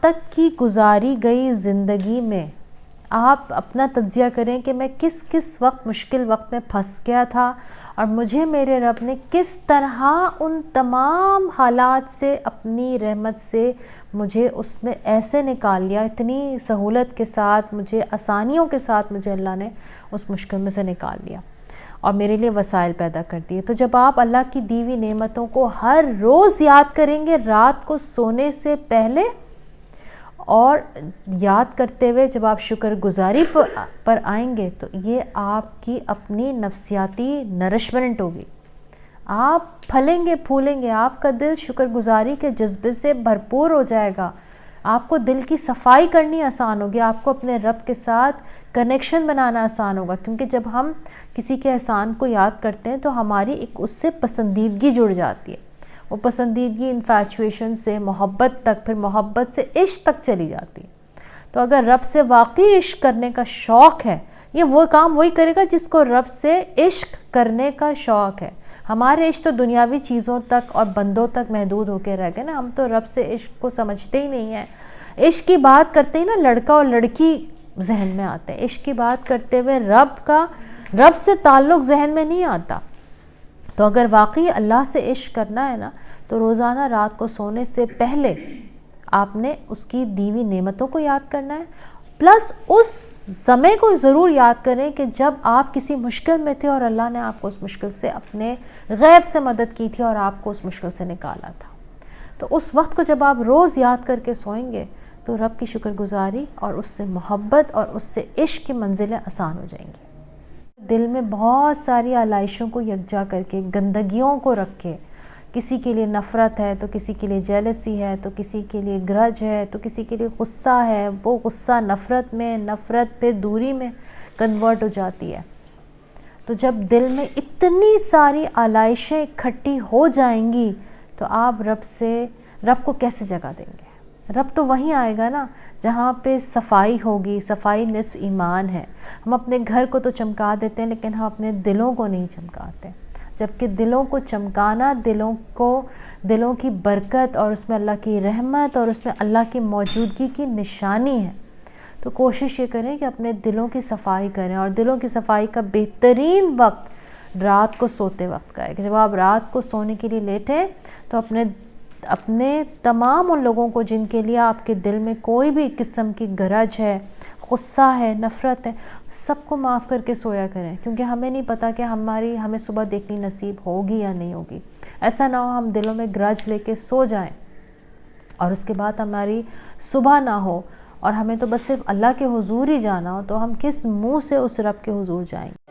تک کی گزاری گئی زندگی میں آپ اپنا تجزیہ کریں کہ میں کس کس وقت مشکل وقت میں پھنس گیا تھا اور مجھے میرے رب نے کس طرح ان تمام حالات سے اپنی رحمت سے مجھے اس میں ایسے نکال لیا، اتنی سہولت کے ساتھ، مجھے آسانیوں کے ساتھ مجھے اللہ نے اس مشکل میں سے نکال لیا اور میرے لیے وسائل پیدا کر دیے۔ تو جب آپ اللہ کی دی ہوئی نعمتوں کو ہر روز یاد کریں گے رات کو سونے سے پہلے، اور یاد کرتے ہوئے جب آپ شکر گزاری پر آئیں گے، تو یہ آپ کی اپنی نفسیاتی نرشمنٹ ہوگی، آپ پھلیں گے پھولیں گے، آپ کا دل شکر گزاری کے جذبے سے بھرپور ہو جائے گا، آپ کو دل کی صفائی کرنی آسان ہوگی، آپ کو اپنے رب کے ساتھ کنیکشن بنانا آسان ہوگا، کیونکہ جب ہم کسی کے احسان کو یاد کرتے ہیں تو ہماری ایک اس سے پسندیدگی جڑ جاتی ہے، وہ پسندیدگی انفیچویشن سے محبت تک، پھر محبت سے عشق تک چلی جاتی ہے۔ تو اگر رب سے واقعی عشق کرنے کا شوق ہے، یہ وہ کام وہی کرے گا جس کو رب سے عشق کرنے کا شوق ہے۔ ہمارے عشق تو دنیاوی چیزوں تک اور بندوں تک محدود ہو کے رہ گئے نا، ہم تو رب سے عشق کو سمجھتے ہی نہیں ہیں۔ عشق کی بات کرتے ہی نا لڑکا اور لڑکی ذہن میں آتے ہیں، عشق کی بات کرتے ہوئے رب سے تعلق ذہن میں نہیں آتا۔ تو اگر واقعی اللہ سے عشق کرنا ہے نا، تو روزانہ رات کو سونے سے پہلے آپ نے اس کی دی ہوئی نعمتوں کو یاد کرنا ہے، پلس اس سمے کو ضرور یاد کریں کہ جب آپ کسی مشکل میں تھے اور اللہ نے آپ کو اس مشکل سے اپنے غیب سے مدد کی تھی اور آپ کو اس مشکل سے نکالا تھا۔ تو اس وقت کو جب آپ روز یاد کر کے سوئیں گے تو رب کی شکر گزاری اور اس سے محبت اور اس سے عشق کی منزلیں آسان ہو جائیں گی۔ دل میں بہت ساری آلائشوں کو یکجا کر کے، گندگیوں کو رکھ کے، کسی کے لیے نفرت ہے تو کسی کے لیے جیلسی ہے تو کسی کے لیے گرج ہے تو کسی کے لیے غصہ ہے، وہ غصہ نفرت میں، نفرت پہ دوری میں کنورٹ ہو جاتی ہے۔ تو جب دل میں اتنی ساری آلائشیں اکٹھی ہو جائیں گی تو آپ رب کو کیسے جگہ دیں گے؟ رب تو وہیں آئے گا نا جہاں پہ صفائی ہوگی، صفائی نصف ایمان ہے۔ ہم اپنے گھر کو تو چمکا دیتے ہیں لیکن ہم اپنے دلوں کو نہیں چمکاتے، جبکہ دلوں کو چمکانا دلوں کی برکت اور اس میں اللہ کی رحمت اور اس میں اللہ کی موجودگی کی نشانی ہے۔ تو کوشش یہ کریں کہ اپنے دلوں کی صفائی کریں، اور دلوں کی صفائی کا بہترین وقت رات کو سوتے وقت کا ہے کہ جب آپ رات کو سونے کے لیے لیٹیں تو اپنے تمام ان لوگوں کو جن کے لیے آپ کے دل میں کوئی بھی قسم کی گرج ہے، غصہ ہے، نفرت ہے، سب کو معاف کر کے سویا کریں، کیونکہ ہمیں نہیں پتہ کہ ہمیں صبح دیکھنی نصیب ہوگی یا نہیں ہوگی۔ ایسا نہ ہو ہم دلوں میں گرج لے کے سو جائیں اور اس کے بعد ہماری صبح نہ ہو اور ہمیں تو بس صرف اللہ کے حضور ہی جانا ہو، تو ہم کس منہ سے اس رب کے حضور جائیں گے؟